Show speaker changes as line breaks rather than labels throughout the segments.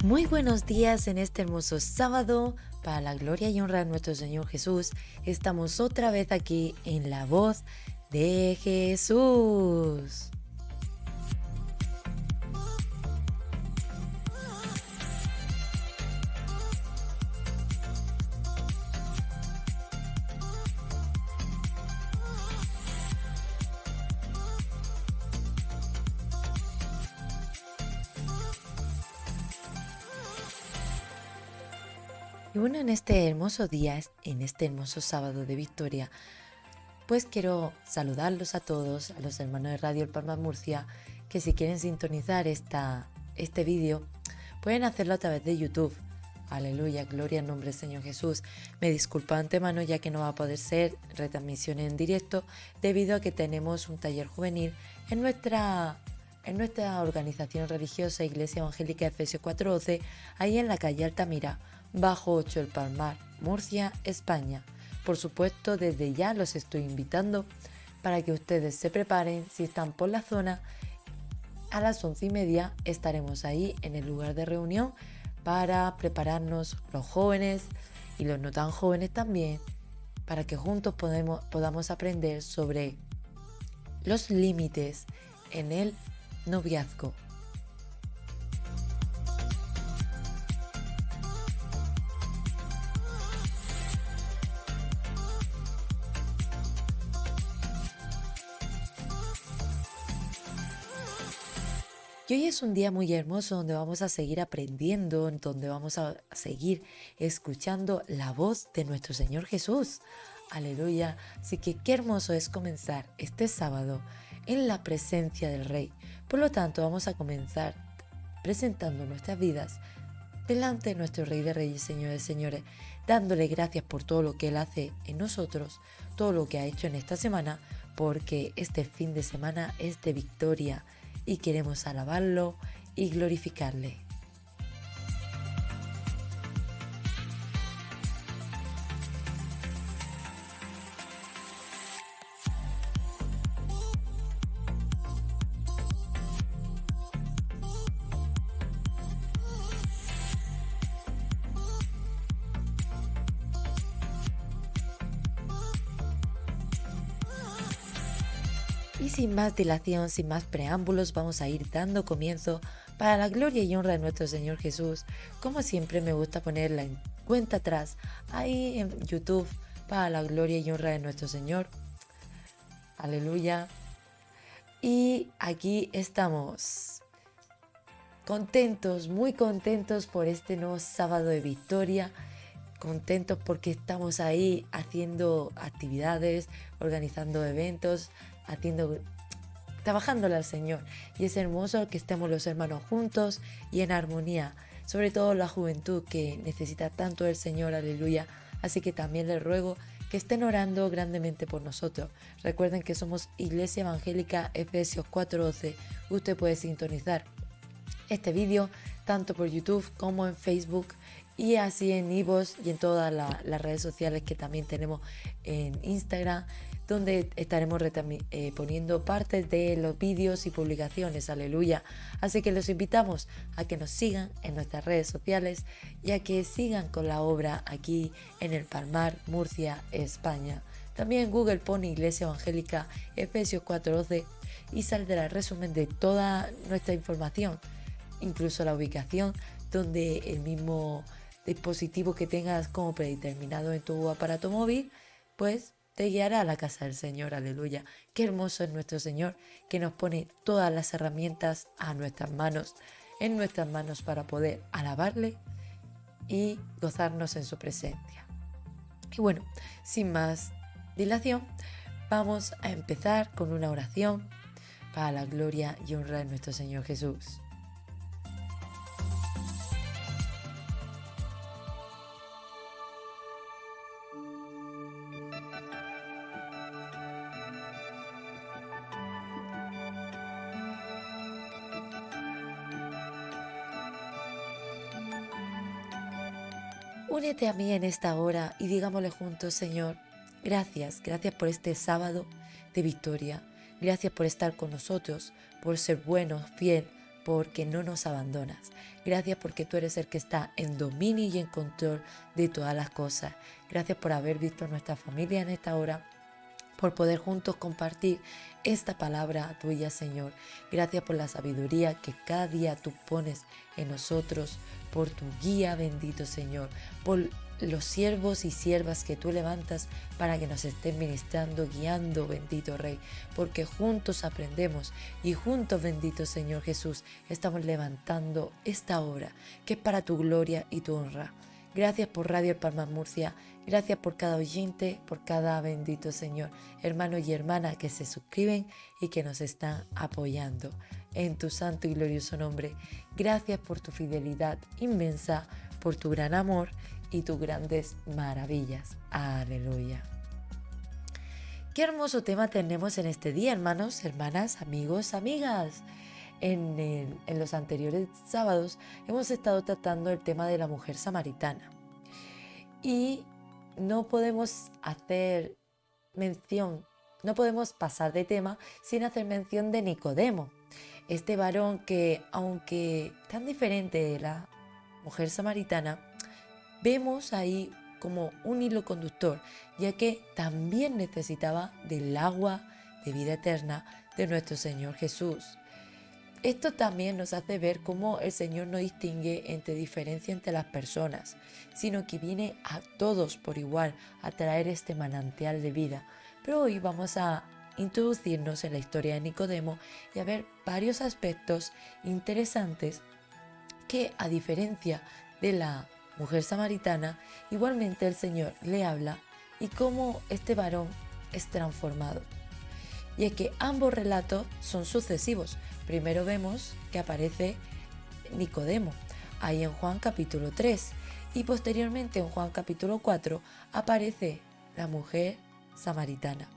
Muy buenos días en este hermoso sábado. Para la gloria y honra de nuestro Señor Jesús, estamos otra vez aquí en la voz de Jesús. Y bueno, en este hermoso día, en este hermoso sábado de victoria, pues quiero saludarlos a todos, a los hermanos de Radio El Palmar Murcia, que si quieren sintonizar este vídeo, pueden hacerlo a través de YouTube. Aleluya, gloria al nombre del Señor Jesús. Me disculpo de antemano ya que no va a poder ser retransmisión en directo debido a que tenemos un taller juvenil en nuestra organización religiosa Iglesia Evangélica Efesios 4:12, ahí en la calle Altamira, bajo 8 El Palmar, Murcia, España. Por supuesto, desde ya los estoy invitando para que ustedes se preparen. Si están por la zona, a las 11:30 estaremos ahí en el lugar de reunión para prepararnos los jóvenes y los no tan jóvenes también, para que juntos podamos aprender sobre los límites en el noviazgo. Y hoy es un día muy hermoso donde vamos a seguir aprendiendo, donde vamos a seguir escuchando la voz de nuestro Señor Jesús. Aleluya. Así que qué hermoso es comenzar este sábado en la presencia del Rey. Por lo tanto, vamos a comenzar presentando nuestras vidas delante de nuestro Rey de Reyes, Señor de Señores, dándole gracias por todo lo que Él hace en nosotros, todo lo que ha hecho en esta semana, porque este fin de semana es de victoria y queremos alabarlo y glorificarle. Y sin más dilación, sin más preámbulos, vamos a ir dando comienzo para la gloria y honra de nuestro Señor Jesús. Como siempre me gusta ponerla en cuenta atrás, ahí en YouTube, para la gloria y honra de nuestro Señor. Aleluya. Y aquí estamos, contentos, muy contentos por este nuevo sábado de victoria. Contentos porque estamos ahí haciendo actividades, organizando eventos, trabajándole al Señor. Y es hermoso que estemos los hermanos juntos y en armonía, sobre todo la juventud que necesita tanto del Señor, aleluya. Así que también les ruego que estén orando grandemente por nosotros. Recuerden que somos Iglesia Evangélica Efesios 4:12. Usted puede sintonizar este vídeo tanto por YouTube como en Facebook y así en iVoox y en todas las redes sociales que también tenemos en Instagram, donde estaremos poniendo partes de los vídeos y publicaciones, aleluya. Así que los invitamos a que nos sigan en nuestras redes sociales y a que sigan con la obra aquí en El Palmar, Murcia, España. También en Google pone Iglesia Evangélica Efesios 4:12 y saldrá el resumen de toda nuestra información, incluso la ubicación, donde el mismo dispositivo que tengas como predeterminado en tu aparato móvil, pues te guiará a la casa del Señor, aleluya. Qué hermoso es nuestro Señor, que nos pone todas las herramientas a nuestras manos, en nuestras manos, para poder alabarle y gozarnos en su presencia. Y bueno, sin más dilación, vamos a empezar con una oración para la gloria y honra de nuestro Señor Jesús. Únete a mí en esta hora y digámosle juntos: Señor, gracias por este sábado de victoria. Gracias por estar con nosotros, por ser bueno, fiel, porque no nos abandonas. Gracias porque tú eres el que está en dominio y en control de todas las cosas. Gracias por haber visto a nuestra familia en esta hora, por poder juntos compartir esta palabra tuya, Señor. Gracias por la sabiduría que cada día tú pones en nosotros, por tu guía, bendito Señor, por los siervos y siervas que tú levantas para que nos estén ministrando, guiando, bendito Rey, porque juntos aprendemos y juntos, bendito Señor Jesús, estamos levantando esta obra que es para tu gloria y tu honra. Gracias por Radio Palmas Murcia, gracias por cada oyente, por cada bendito Señor, hermano y hermana que se suscriben y que nos están apoyando. En tu santo y glorioso nombre, gracias por tu fidelidad inmensa, por tu gran amor y tus grandes maravillas. Aleluya. Qué hermoso tema tenemos en este día, hermanos, hermanas, amigos, amigas. En los anteriores sábados hemos estado tratando el tema de la mujer samaritana y no podemos pasar de tema sin hacer mención de Nicodemo, este varón que, aunque tan diferente de la mujer samaritana, vemos ahí como un hilo conductor, ya que también necesitaba del agua de vida eterna de nuestro Señor Jesús. Esto también nos hace ver cómo el Señor no distingue entre diferencia entre las personas, sino que viene a todos por igual a traer este manantial de vida. Pero hoy vamos a introducirnos en la historia de Nicodemo y a ver varios aspectos interesantes que, a diferencia de la mujer samaritana, igualmente el Señor le habla y cómo este varón es transformado. Y es que ambos relatos son sucesivos. Primero vemos que aparece Nicodemo, ahí en Juan capítulo 3, y posteriormente en Juan capítulo 4 aparece la mujer samaritana.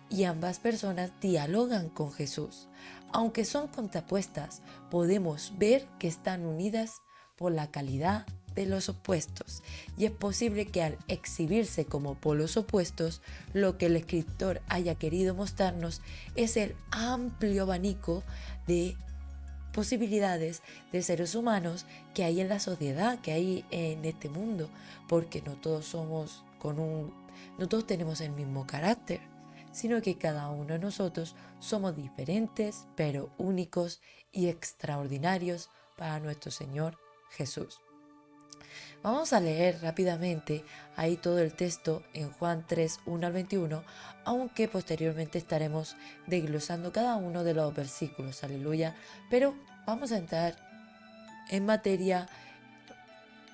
Y ambas personas dialogan con Jesús. Aunque son contrapuestas, podemos ver que están unidas por la calidad de los opuestos, y es posible que al exhibirse como polos opuestos, lo que el escritor haya querido mostrarnos es el amplio abanico de posibilidades de seres humanos que hay en la sociedad, que hay en este mundo, porque no todos tenemos el mismo carácter, sino que cada uno de nosotros somos diferentes, pero únicos y extraordinarios para nuestro Señor Jesús. Vamos a leer rápidamente ahí todo el texto en Juan 3, 1 al 21, aunque posteriormente estaremos desglosando cada uno de los versículos, aleluya, pero vamos a entrar en materia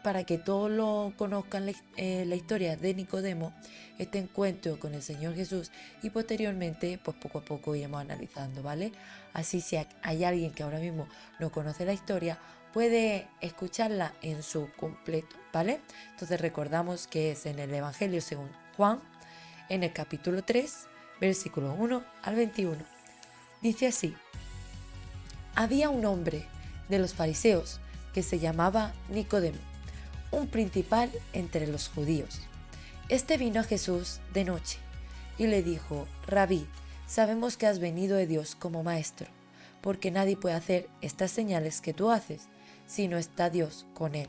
para que todos lo conozcan la historia de Nicodemo, este encuentro con el Señor Jesús, y posteriormente pues poco a poco iremos analizando, ¿vale? Así si hay alguien que ahora mismo no conoce la historia, puede escucharla en su completo, ¿vale? Entonces recordamos que es en el Evangelio según Juan, en el capítulo 3, versículos 1 al 21. Dice así: había un hombre de los fariseos que se llamaba Nicodemo, un principal entre los judíos. Este vino a Jesús de noche y le dijo: Rabí, sabemos que has venido de Dios como maestro, porque nadie puede hacer estas señales que tú haces si no está Dios con él.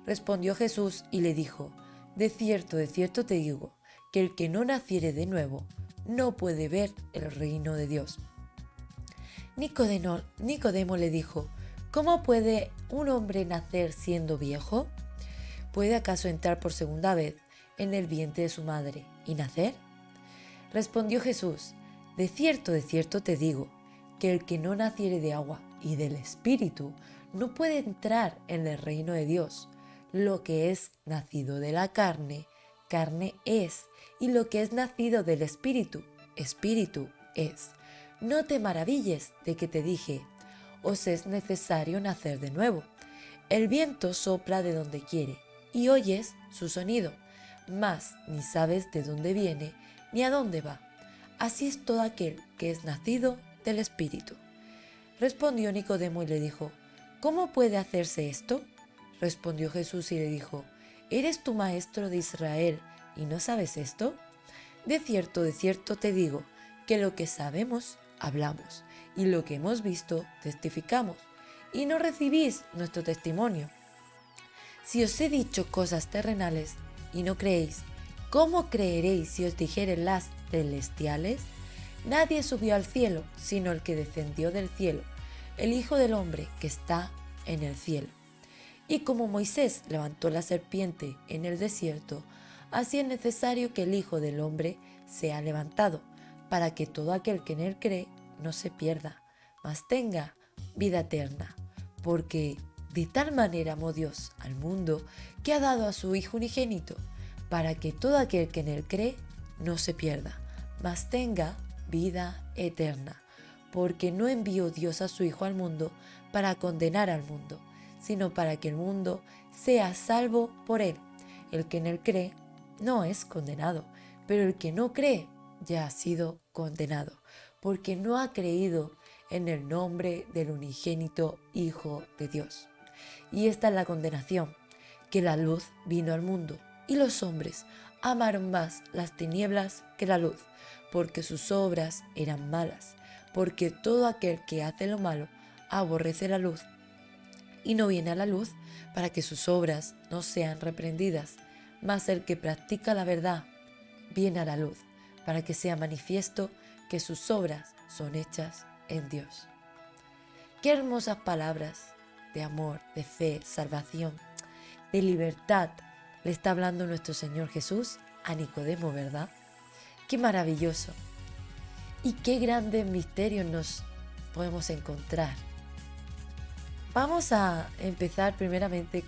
Respondió Jesús y le dijo: de cierto te digo, que el que no naciere de nuevo no puede ver el reino de Dios. Nicodemo le dijo: ¿cómo puede un hombre nacer siendo viejo? ¿Puede acaso entrar por segunda vez en el vientre de su madre y nacer? Respondió Jesús: de cierto te digo, que el que no naciere de agua y del Espíritu no puede entrar en el reino de Dios. Lo que es nacido de la carne, carne es, y lo que es nacido del Espíritu, Espíritu es. No te maravilles de que te dije: os es necesario nacer de nuevo. El viento sopla de donde quiere, y oyes su sonido, mas ni sabes de dónde viene ni a dónde va. Así es todo aquel que es nacido del Espíritu. Respondió Nicodemo y le dijo: ¿cómo puede hacerse esto? Respondió Jesús y le dijo: ¿eres tú maestro de Israel y no sabes esto? De cierto te digo, que lo que sabemos hablamos, y lo que hemos visto testificamos, y no recibís nuestro testimonio. Si os he dicho cosas terrenales y no creéis, ¿cómo creeréis si os dijere las celestiales? Nadie subió al cielo, sino el que descendió del cielo, el Hijo del Hombre que está en el cielo. Y como Moisés levantó la serpiente en el desierto, así es necesario que el Hijo del Hombre sea levantado, para que todo aquel que en él cree no se pierda, mas tenga vida eterna. Porque de tal manera amó Dios al mundo, que ha dado a su Hijo unigénito, para que todo aquel que en él cree no se pierda, mas tenga vida eterna. Porque no envió Dios a su Hijo al mundo para condenar al mundo, sino para que el mundo sea salvo por él. El que en él cree no es condenado, pero el que no cree ya ha sido condenado, porque no ha creído en el nombre del unigénito Hijo de Dios. Y esta es la condenación, que la luz vino al mundo, y los hombres amaron más las tinieblas que la luz, porque sus obras eran malas, porque todo aquel que hace lo malo aborrece la luz, y no viene a la luz para que sus obras no sean reprendidas, mas el que practica la verdad viene a la luz, para que sea manifiesto que sus obras son hechas en Dios. Qué hermosas palabras de amor, de fe, salvación, de libertad le está hablando nuestro Señor Jesús a Nicodemo, ¿verdad? Qué maravilloso y qué grandes misterios nos podemos encontrar. Vamos a empezar primeramente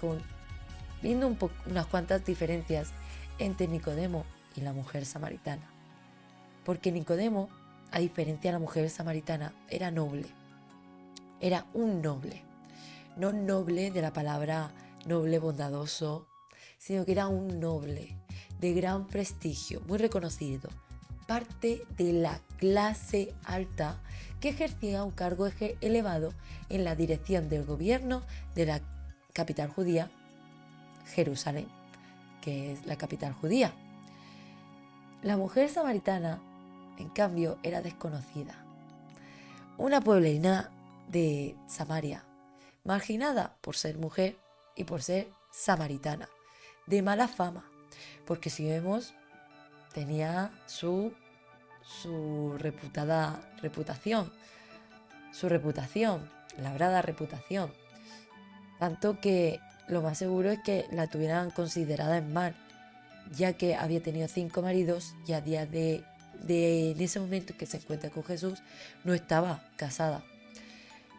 viendo unas cuantas diferencias entre Nicodemo y la mujer samaritana. Porque Nicodemo, a diferencia de la mujer samaritana, era noble. Era un noble. No noble de la palabra noble bondadoso, sino que era un noble de gran prestigio, muy reconocido. Parte de la clase alta que ejercía un cargo elevado en la dirección del gobierno de la capital judía, Jerusalén, que es la capital judía. La mujer samaritana, en cambio, era desconocida. Una pueblerina de Samaria, marginada por ser mujer y por ser samaritana, de mala fama, porque si vemos, tenía su reputación, labrada reputación, tanto que lo más seguro es que la tuvieran considerada en mal, ya que había tenido 5 maridos y a día de en ese momento que se encuentra con Jesús no estaba casada.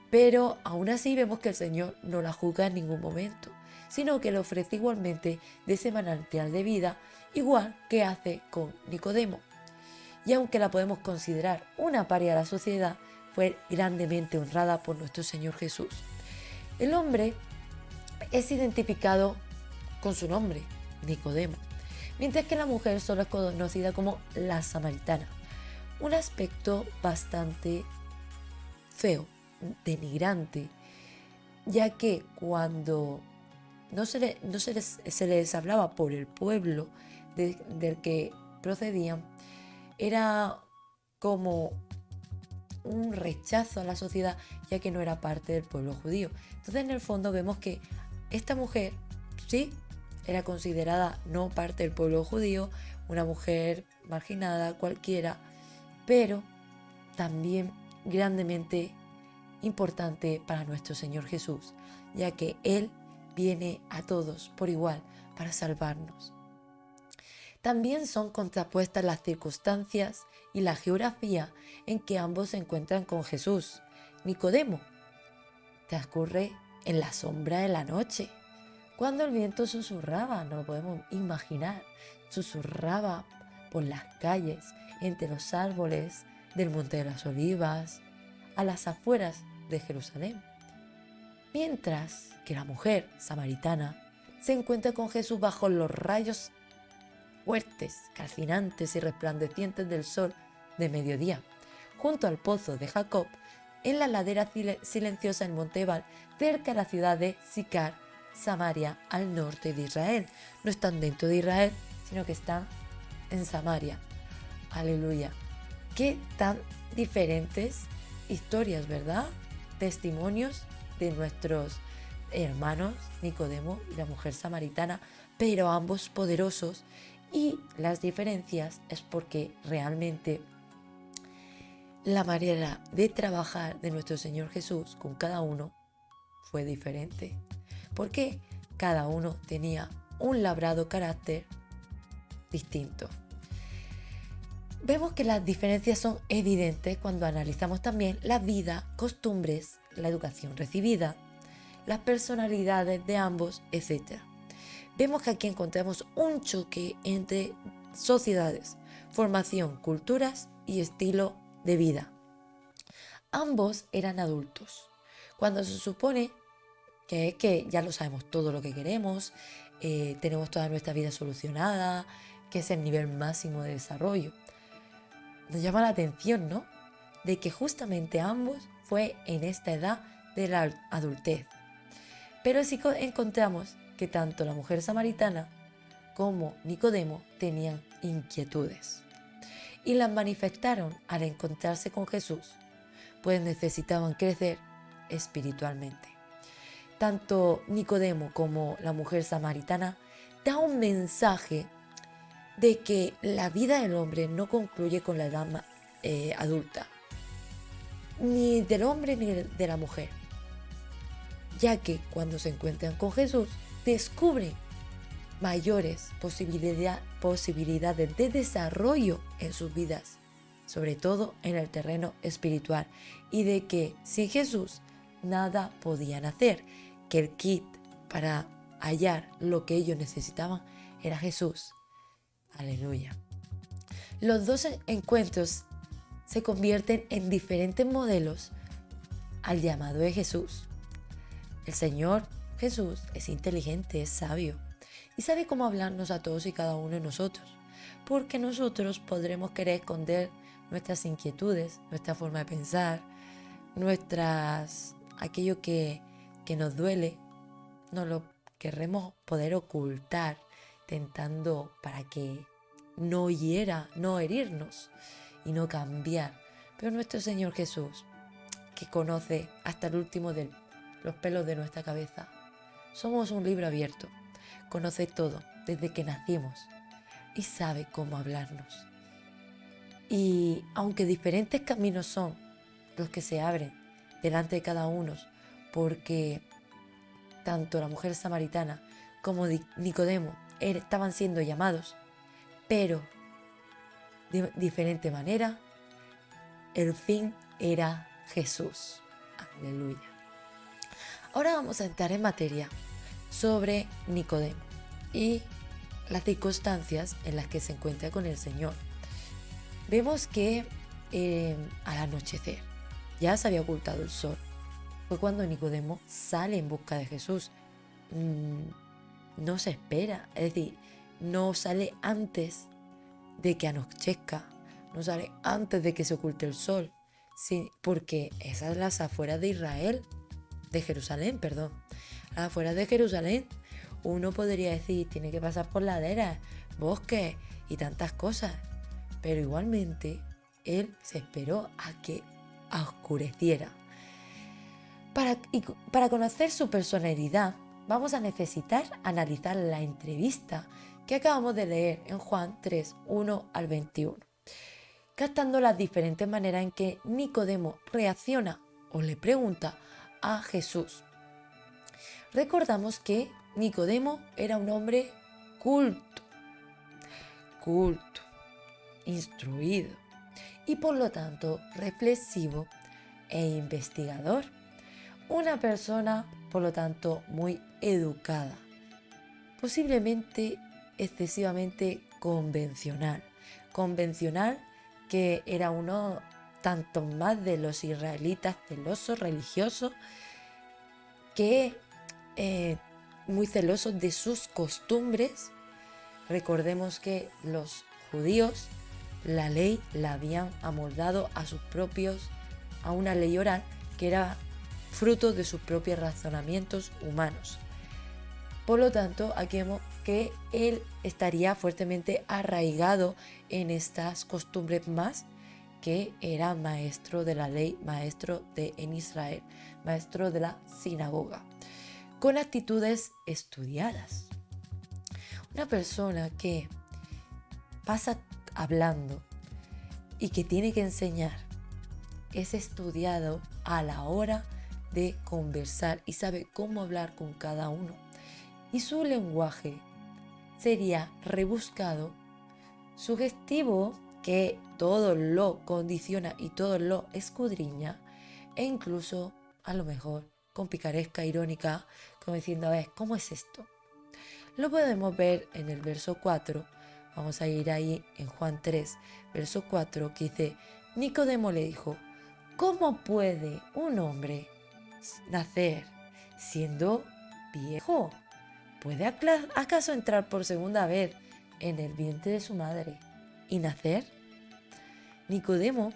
Pero aún así vemos que el Señor no la juzga en ningún momento, sino que le ofrece igualmente de ese manantial de vida, igual que hace con Nicodemo. Y aunque la podemos considerar una paria de la sociedad, fue grandemente honrada por nuestro Señor Jesús. El hombre es identificado con su nombre, Nicodemo, mientras que la mujer solo es conocida como la samaritana. Un aspecto bastante feo, denigrante, ya que cuando no se les hablaba por el pueblo del que procedían, era como un rechazo a la sociedad, ya que no era parte del pueblo judío. Entonces, en el fondo vemos que esta mujer sí era considerada no parte del pueblo judío, una mujer marginada cualquiera, pero también grandemente importante para nuestro Señor Jesús, ya que Él viene a todos por igual para salvarnos. También son contrapuestas las circunstancias y la geografía en que ambos se encuentran con Jesús. Nicodemo transcurre en la sombra de la noche, cuando el viento susurraba, no lo podemos imaginar, susurraba por las calles, entre los árboles del Monte de las Olivas, a las afueras de Jerusalén. Mientras que la mujer samaritana se encuentra con Jesús bajo los rayos fuertes, calcinantes y resplandecientes del sol de mediodía, junto al pozo de Jacob, en la ladera silenciosa del Monte Ebal, cerca de la ciudad de Sicar, Samaria, al norte de Israel. No están dentro de Israel, sino que están en Samaria. Aleluya. Qué tan diferentes historias, ¿verdad? Testimonios de nuestros hermanos Nicodemo y la mujer samaritana, pero ambos poderosos, y las diferencias es porque realmente la manera de trabajar de nuestro Señor Jesús con cada uno fue diferente, porque cada uno tenía un labrado carácter distinto. Vemos que las diferencias son evidentes cuando analizamos también la vida, costumbres, la educación recibida, las personalidades de ambos, etc. Vemos que aquí encontramos un choque entre sociedades, formación, culturas y estilo de vida. Ambos eran adultos, cuando se supone que es que ya lo sabemos todo lo que queremos, tenemos toda nuestra vida solucionada, que es el nivel máximo de desarrollo. Nos llama la atención, ¿no? De que justamente ambos fue en esta edad de la adultez. Pero sí encontramos que tanto la mujer samaritana como Nicodemo tenían inquietudes y las manifestaron al encontrarse con Jesús, pues necesitaban crecer espiritualmente. Tanto Nicodemo como la mujer samaritana da un mensaje de que la vida del hombre no concluye con la edad adulta, ni del hombre ni de la mujer, ya que cuando se encuentran con Jesús descubren mayores posibilidades de desarrollo en sus vidas, sobre todo en el terreno espiritual, y de que sin Jesús nada podían hacer, que el kit para hallar lo que ellos necesitaban era Jesús. Aleluya. Los dos encuentros se convierten en diferentes modelos al llamado de Jesús. El Señor Jesús es inteligente, es sabio y sabe cómo hablarnos a todos y cada uno de nosotros, porque nosotros podremos querer esconder nuestras inquietudes, nuestra forma de pensar, aquello que nos duele, no lo querremos poder ocultar, tentando para que no herirnos y no cambiar. Pero nuestro Señor Jesús, que conoce hasta el último de los pelos de nuestra cabeza, somos un libro abierto, conoce todo desde que nacimos y sabe cómo hablarnos. Y aunque diferentes caminos son los que se abren delante de cada uno, porque tanto la mujer samaritana como Nicodemo estaban siendo llamados, pero de diferente manera, el fin era Jesús. Aleluya. Ahora vamos a entrar en materia sobre Nicodemo y las circunstancias en las que se encuentra con el Señor. Vemos que al anochecer ya se había ocultado el sol. Fue cuando Nicodemo sale en busca de Jesús. No se espera, es decir, no sale antes de que anochezca, no sale antes de que se oculte el sol, sí, porque esas son las afueras de Israel, de Jerusalén, perdón. Las afueras de Jerusalén, uno podría decir, tiene que pasar por laderas, bosques y tantas cosas, pero igualmente él se esperó a que oscureciera. Para conocer su personalidad, vamos a necesitar analizar la entrevista que acabamos de leer en Juan 3, 1 al 21, captando las diferentes maneras en que Nicodemo reacciona o le pregunta a Jesús. Recordamos que Nicodemo era un hombre culto, instruido y por lo tanto reflexivo e investigador. Una persona, por lo tanto, muy educada, posiblemente excesivamente convencional que era uno tanto más de los israelitas celosos, religiosos, que muy celosos de sus costumbres. Recordemos que los judíos la ley la habían amoldado a una ley oral que era fruto de sus propios razonamientos humanos. Por lo tanto, aquí vemos que él estaría fuertemente arraigado en estas costumbres más que era maestro de la ley, maestro en Israel, maestro de la sinagoga, con actitudes estudiadas. Una persona que pasa hablando y que tiene que enseñar es estudiado a la hora de conversar y sabe cómo hablar con cada uno. Y su lenguaje sería rebuscado, sugestivo, que todo lo condiciona y todo lo escudriña, e incluso a lo mejor con picaresca irónica, como diciendo, a ver, ¿cómo es esto? Lo podemos ver en el verso 4, vamos a ir ahí en Juan 3, verso 4, que dice, Nicodemo le dijo, ¿cómo puede un hombre nacer siendo viejo? ¿Puede acaso entrar por segunda vez en el vientre de su madre y nacer? Nicodemo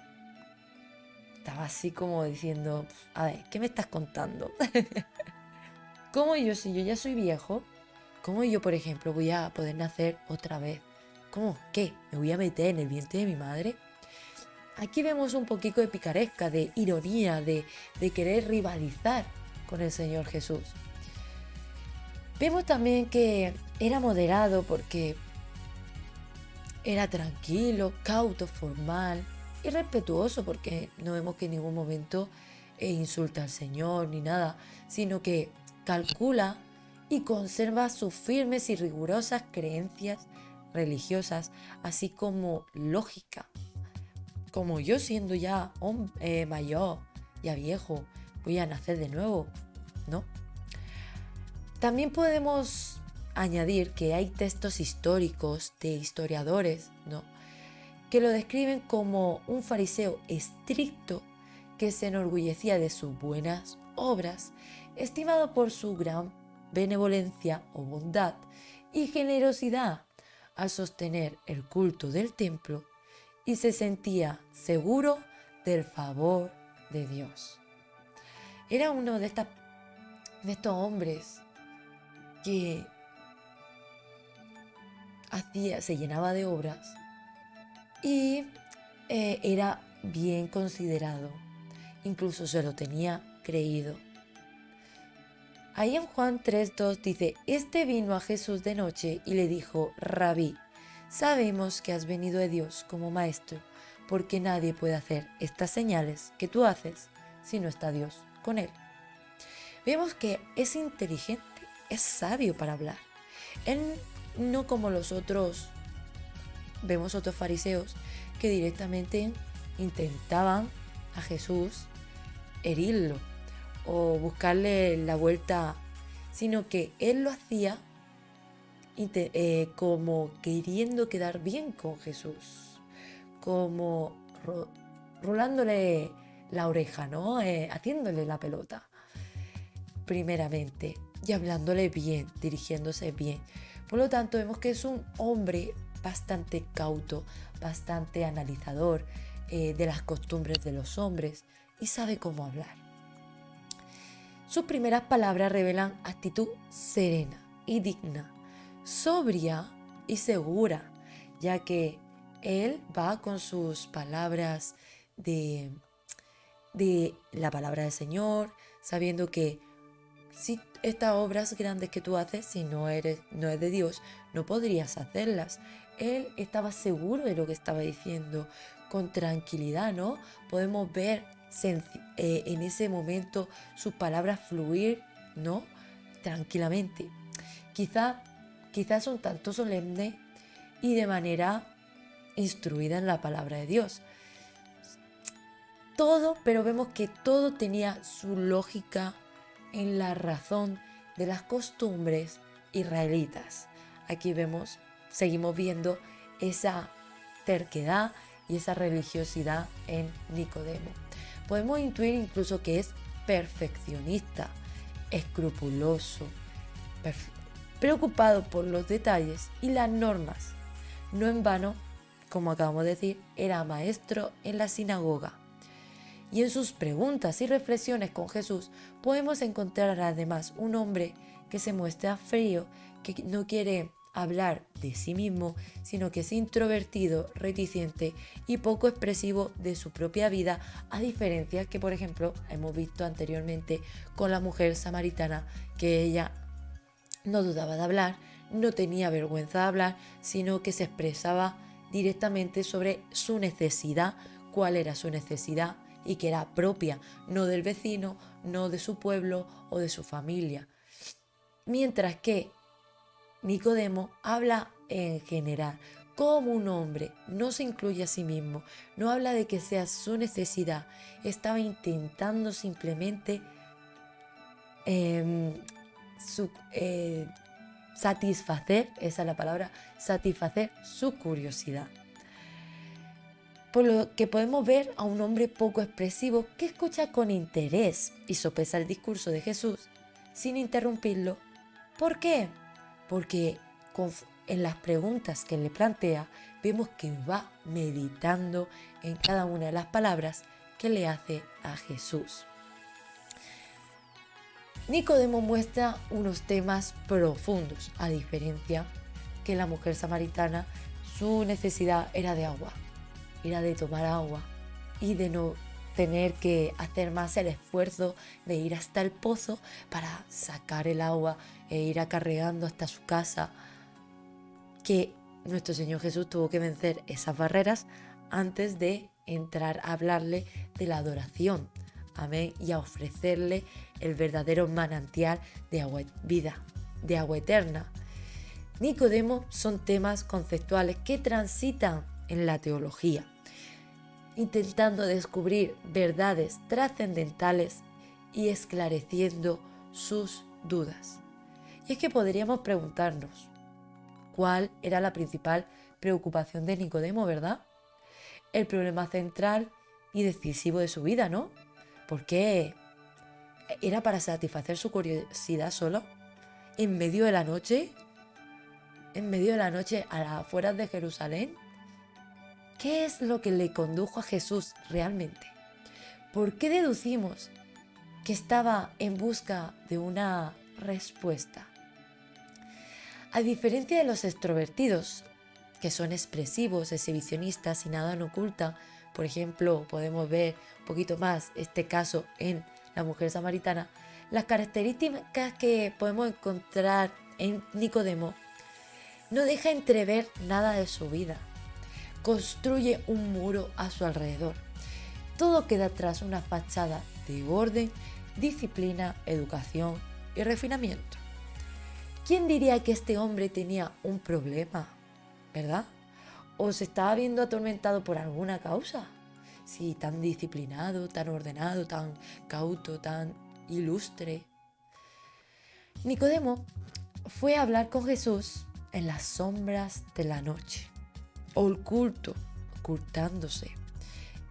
estaba así como diciendo, a ver, ¿qué me estás contando? ¿Cómo yo, si yo ya soy viejo, cómo yo, por ejemplo, voy a poder nacer otra vez? ¿Cómo? ¿Qué? ¿Me voy a meter en el vientre de mi madre? Aquí vemos un poquito de picaresca, de ironía, de querer rivalizar con el Señor Jesús. Vemos también que era moderado porque era tranquilo, cauto, formal y respetuoso, porque no vemos que en ningún momento insulta al Señor ni nada, sino que calcula y conserva sus firmes y rigurosas creencias religiosas, así como lógica. Como yo siendo ya mayor, ya viejo, voy a nacer de nuevo, ¿no? También podemos añadir que hay textos históricos de historiadores, ¿no?, que lo describen como un fariseo estricto que se enorgullecía de sus buenas obras, estimado por su gran benevolencia o bondad y generosidad al sostener el culto del templo, y se sentía seguro del favor de Dios. Era uno de estos hombres que se llenaba de obras y era bien considerado, incluso se lo tenía creído. Ahí en Juan 3:2 dice, este vino a Jesús de noche y le dijo, Rabí, sabemos que has venido de Dios como maestro, porque nadie puede hacer estas señales que tú haces si no está Dios con él. Vemos que es inteligente, es sabio para hablar. Él no como los otros, vemos otros fariseos que directamente intentaban a Jesús herirlo o buscarle la vuelta, sino que él lo hacía como queriendo quedar bien con Jesús, como rolándole la oreja, ¿no? Haciéndole la pelota, primeramente, y hablándole bien, dirigiéndose bien. Por lo tanto, vemos que es un hombre bastante cauto, bastante analizador de las costumbres de los hombres y sabe cómo hablar. Sus primeras palabras revelan actitud serena y digna, sobria y segura, ya que él va con sus palabras de la palabra del Señor, sabiendo que si estas obras grandes que tú haces, si no es de Dios, no podrías hacerlas. Él estaba seguro de lo que estaba diciendo, con tranquilidad, ¿no? Podemos ver en ese momento sus palabras fluir, ¿no?, tranquilamente. Quizás un tanto solemne y de manera instruida en la palabra de Dios. Todo, pero vemos que todo tenía su lógica en la razón de las costumbres israelitas. Aquí seguimos viendo esa terquedad y esa religiosidad en Nicodemo. Podemos intuir incluso que es perfeccionista, escrupuloso, preocupado por los detalles y las normas. No en vano, como acabamos de decir, era maestro en la sinagoga. Y en sus preguntas y reflexiones con Jesús podemos encontrar además un hombre que se muestra frío, que no quiere hablar de sí mismo, sino que es introvertido, reticente y poco expresivo de su propia vida, a diferencia que, por ejemplo, hemos visto anteriormente con la mujer samaritana, que ella no dudaba de hablar, no tenía vergüenza de hablar, sino que se expresaba directamente sobre su necesidad, cuál era su necesidad y que era propia, no del vecino, no de su pueblo o de su familia. Mientras que Nicodemo habla en general, como un hombre, no se incluye a sí mismo, no habla de que sea su necesidad, estaba intentando simplemente su, satisfacer, esa es la palabra, satisfacer su curiosidad. Por lo que podemos ver a un hombre poco expresivo que escucha con interés y sopesa el discurso de Jesús sin interrumpirlo. ¿Por qué? Porque en las preguntas que le plantea vemos que va meditando en cada una de las palabras que le hace a Jesús. Nicodemo muestra unos temas profundos, a diferencia que la mujer samaritana, su necesidad era de agua, era de tomar agua y de no tener que hacer más el esfuerzo de ir hasta el pozo para sacar el agua e ir acarreando hasta su casa, que nuestro Señor Jesús tuvo que vencer esas barreras antes de entrar a hablarle de la adoración. Amén. Y a ofrecerle el verdadero manantial de agua, vida, de agua eterna. Nicodemo son temas conceptuales que transitan en la teología, intentando descubrir verdades trascendentales y esclareciendo sus dudas. Y es que podríamos preguntarnos, ¿cuál era la principal preocupación de Nicodemo, verdad? El problema central y decisivo de su vida, ¿no? ¿Por qué? ¿Era para satisfacer su curiosidad solo? ¿En medio de la noche? ¿En medio de la noche a las afueras de Jerusalén? ¿Qué es lo que le condujo a Jesús realmente? ¿Por qué deducimos que estaba en busca de una respuesta? A diferencia de los extrovertidos, que son expresivos, exhibicionistas y nada no ocultan, por ejemplo, podemos ver un poquito más este caso en la mujer samaritana, las características que podemos encontrar en Nicodemo no deja entrever nada de su vida. Construye un muro a su alrededor. Todo queda tras una fachada de orden, disciplina, educación y refinamiento. ¿Quién diría que este hombre tenía un problema? ¿Verdad? ¿O se estaba viendo atormentado por alguna causa? Sí, tan disciplinado, tan ordenado, tan cauto, tan ilustre. Nicodemo fue a hablar con Jesús en las sombras de la noche, ocultándose.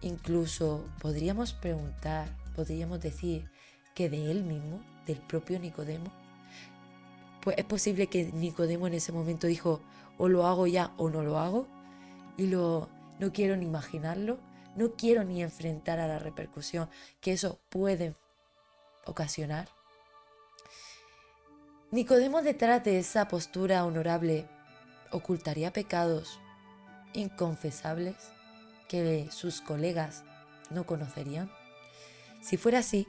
Incluso podríamos preguntar, podríamos decir que de él mismo, del propio Nicodemo, pues es posible que Nicodemo en ese momento dijo, o lo hago ya o no lo hago, y no quiero ni imaginarlo, no quiero ni enfrentar a la repercusión que eso puede ocasionar. Nicodemo, detrás de esa postura honorable, ocultaría pecados inconfesables que sus colegas no conocerían. Si fuera así,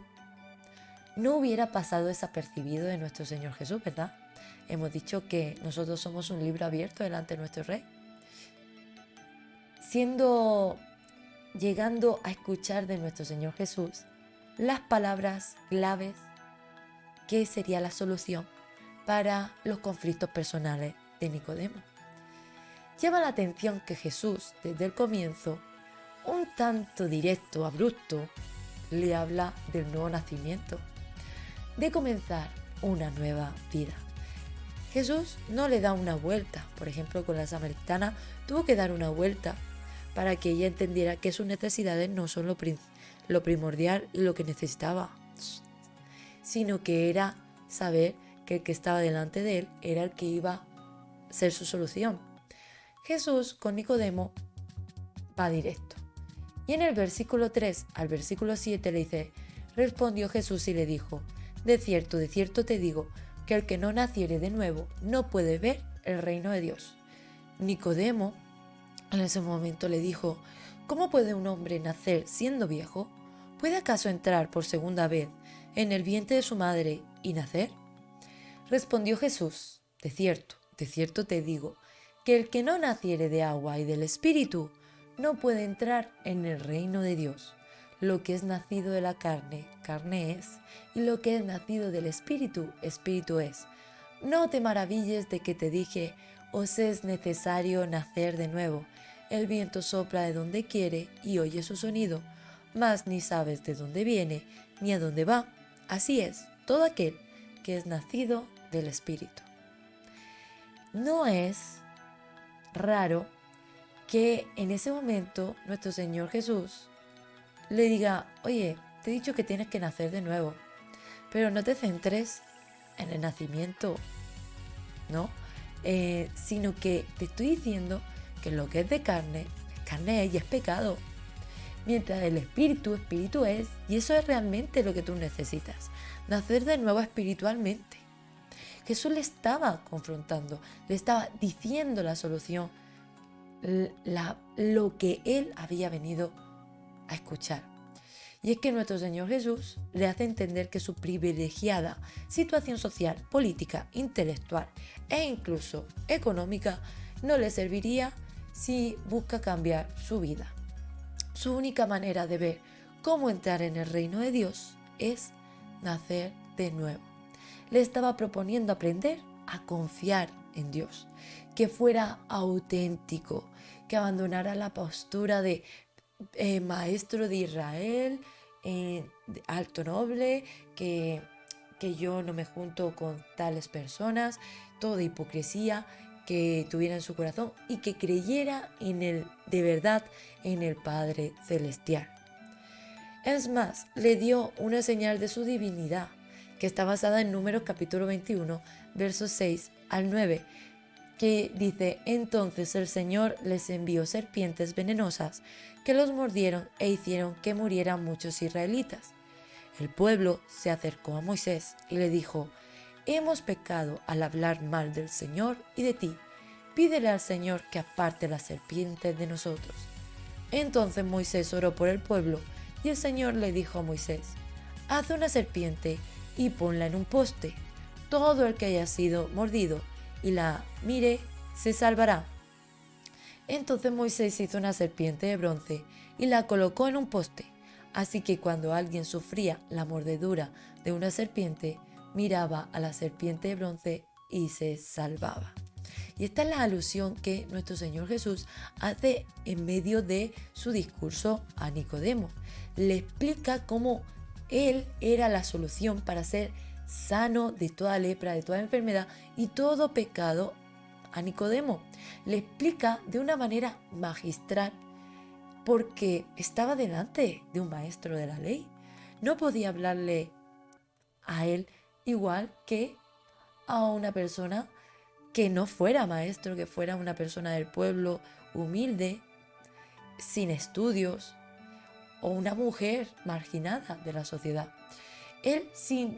no hubiera pasado desapercibido de nuestro Señor Jesús, ¿verdad? Hemos dicho que nosotros somos un libro abierto delante de nuestro Rey. Llegando a escuchar de nuestro Señor Jesús las palabras claves que sería la solución para los conflictos personales de Nicodemo. Llama la atención que Jesús, desde el comienzo, un tanto directo, abrupto, le habla del nuevo nacimiento, de comenzar una nueva vida. Jesús no le da una vuelta, por ejemplo, con la samaritana tuvo que dar una vuelta para que ella entendiera que sus necesidades no son lo primordial y lo que necesitaba, sino que era saber que el que estaba delante de él era el que iba a ser su solución. Jesús con Nicodemo va directo. Y en el versículo 3 al versículo 7 le dice, respondió Jesús y le dijo, de cierto te digo, que el que no naciere de nuevo no puede ver el reino de Dios. Nicodemo en ese momento le dijo: ¿cómo puede un hombre nacer siendo viejo? ¿Puede acaso entrar por segunda vez en el vientre de su madre y nacer? Respondió Jesús: de cierto te digo, que el que no naciere de agua y del Espíritu no puede entrar en el reino de Dios. Lo que es nacido de la carne, carne es, y lo que es nacido del Espíritu, Espíritu es. No te maravilles de que te dije: os es necesario nacer de nuevo. El viento sopla de donde quiere y oye su sonido, mas ni sabes de dónde viene ni a dónde va. Así es todo aquel que es nacido del Espíritu. No es raro que en ese momento nuestro Señor Jesús le diga: oye, te he dicho que tienes que nacer de nuevo, pero no te centres en el nacimiento, ¿no? Sino que te estoy diciendo que lo que es de carne es y es pecado. Mientras el espíritu es, y eso es realmente lo que tú necesitas, nacer de nuevo espiritualmente. Jesús le estaba confrontando, le estaba diciendo la solución, lo que él había venido a escuchar. Y es que nuestro Señor Jesús le hace entender que su privilegiada situación social, política, intelectual e incluso económica no le serviría si busca cambiar su vida. Su única manera de ver cómo entrar en el reino de Dios es nacer de nuevo. Le estaba proponiendo aprender a confiar en Dios, que fuera auténtico, que abandonara la postura de maestro de Israel, alto noble, que yo no me junto con tales personas, toda hipocresía que tuviera en su corazón, y que creyera de verdad en el Padre Celestial. Es más, le dio una señal de su divinidad, que está basada en Números capítulo 21, versos 6 al 9, que dice: entonces el Señor les envió serpientes venenosas que los mordieron e hicieron que murieran muchos israelitas. El pueblo se acercó a Moisés y le dijo: hemos pecado al hablar mal del Señor y de ti. Pídele al Señor que aparte las serpientes de nosotros. Entonces Moisés oró por el pueblo y el Señor le dijo a Moisés: haz una serpiente y ponla en un poste. Todo el que haya sido mordido y la mire se salvará. Entonces Moisés hizo una serpiente de bronce y la colocó en un poste. Así que cuando alguien sufría la mordedura de una serpiente, miraba a la serpiente de bronce y se salvaba. Y esta es la alusión que nuestro Señor Jesús hace en medio de su discurso a Nicodemo. Le explica cómo Él era la solución para ser sano de toda lepra, de toda enfermedad y todo pecado a Nicodemo. Le explica de una manera magistral, porque estaba delante de un maestro de la ley. No podía hablarle a él igual que a una persona que no fuera maestro, que fuera una persona del pueblo, humilde, sin estudios, o una mujer marginada de la sociedad. Él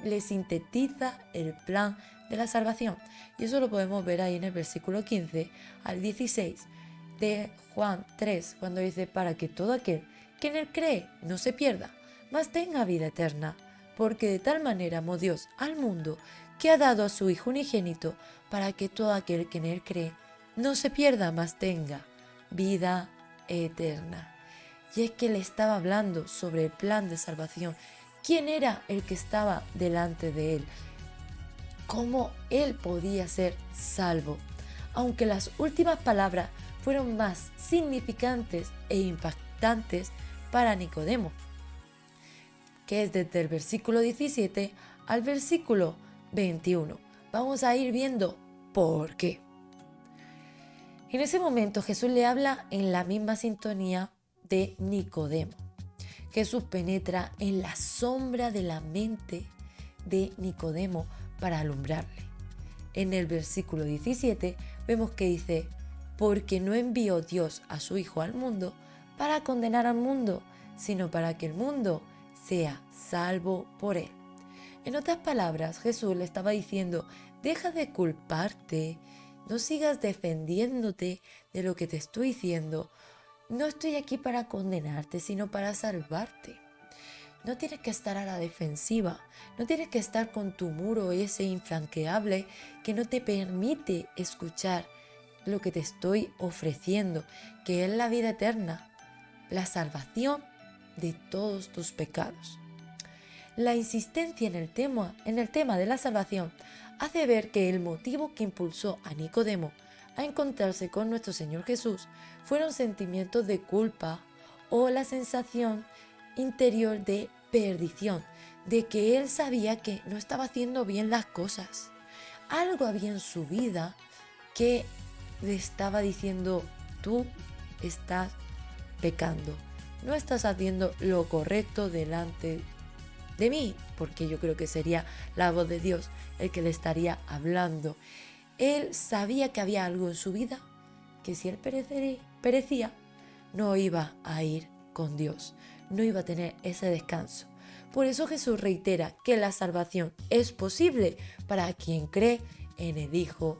le sintetiza el plan de la salvación, y eso lo podemos ver ahí en el versículo 15 al 16 de Juan 3, cuando dice: para que todo aquel que en él cree no se pierda, mas tenga vida eterna. Porque de tal manera amó Dios al mundo, que ha dado a su Hijo unigénito, para que todo aquel que en él cree no se pierda, mas tenga vida eterna. Y es que le estaba hablando sobre el plan de salvación. ¿Quién era el que estaba delante de él? ¿Cómo él podía ser salvo? Aunque las últimas palabras fueron más significantes e impactantes para Nicodemo, que es desde el versículo 17 al versículo 21. Vamos a ir viendo por qué. En ese momento Jesús le habla en la misma sintonía de Nicodemo. Jesús penetra en la sombra de la mente de Nicodemo para alumbrarle. En el versículo 17 vemos que dice: porque no envió Dios a su Hijo al mundo para condenar al mundo, sino para que el mundo sea salvo por él. En otras palabras, Jesús le estaba diciendo: deja de culparte, No sigas defendiéndote de lo que te estoy diciendo. No estoy aquí para condenarte, sino para salvarte. No tienes que estar a la defensiva, no tienes que estar con tu muro ese infranqueable que no te permite escuchar lo que te estoy ofreciendo, que es la vida eterna, la salvación de todos tus pecados. La insistencia en el tema de la salvación hace ver que el motivo que impulsó a Nicodemo a encontrarse con nuestro Señor Jesús fueron sentimientos de culpa o la sensación interior de perdición, de que él sabía que no estaba haciendo bien las cosas. Algo había en su vida que le estaba diciendo: tú estás pecando, no estás haciendo lo correcto delante de mí, porque yo creo que sería la voz de Dios el que le estaría hablando. Él sabía que había algo en su vida que si él perecía, no iba a ir con Dios, no iba a tener ese descanso. Por eso Jesús reitera que la salvación es posible para quien cree en el Hijo.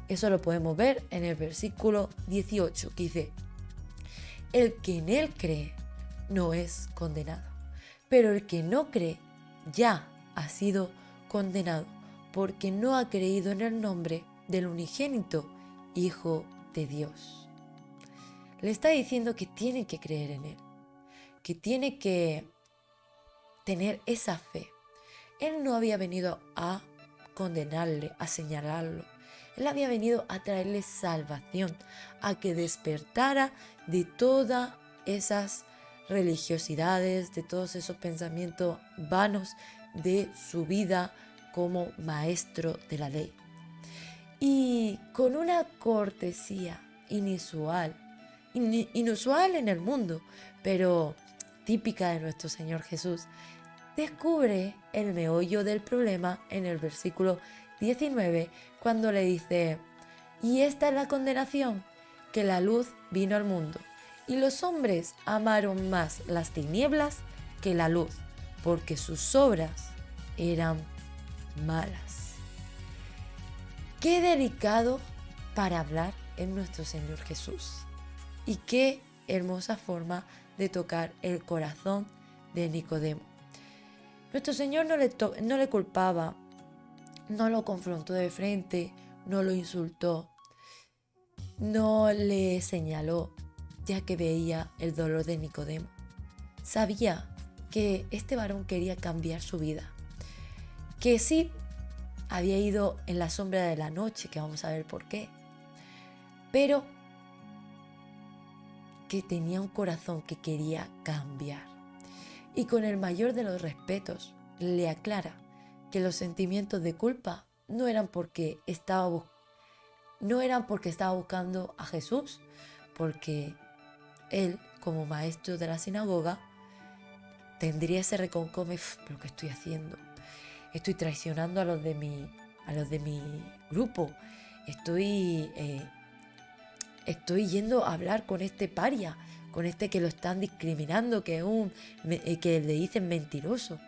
Eso lo podemos ver en el versículo 18, que dice: el que en él cree no es condenado, pero el que no cree ya ha sido condenado, porque no ha creído en el nombre del unigénito Hijo de Dios. Le está diciendo que tiene que creer en él, que tiene que tener esa fe. Él no había venido a condenarle, a señalarlo. Él había venido a traerle salvación, a que despertara de todas esas religiosidades, de todos esos pensamientos vanos de su vida como maestro de la ley. Y con una cortesía inusual en el mundo, pero típica de nuestro Señor Jesús, descubre el meollo del problema en el versículo 19, cuando le dice: y esta es la condenación, que la luz vino al mundo, y los hombres amaron más las tinieblas que la luz, porque sus obras eran malas. Qué delicado para hablar en nuestro Señor Jesús, y qué hermosa forma de tocar el corazón de Nicodemo. Nuestro Señor no le culpaba, no lo confrontó de frente, no lo insultó, no le señaló, ya que veía el dolor de Nicodemo. Sabía que este varón quería cambiar su vida, que sí había ido en la sombra de la noche, que vamos a ver por qué, pero que tenía un corazón que quería cambiar. Y con el mayor de los respetos le aclara que los sentimientos de culpa no eran porque estaba buscando a Jesús, porque él, como maestro de la sinagoga, tendría ese reconcome: ¿pero qué estoy haciendo? Estoy traicionando a los de mi grupo, estoy yendo a hablar con este paria, con este que lo están discriminando, que le dicen mentiroso.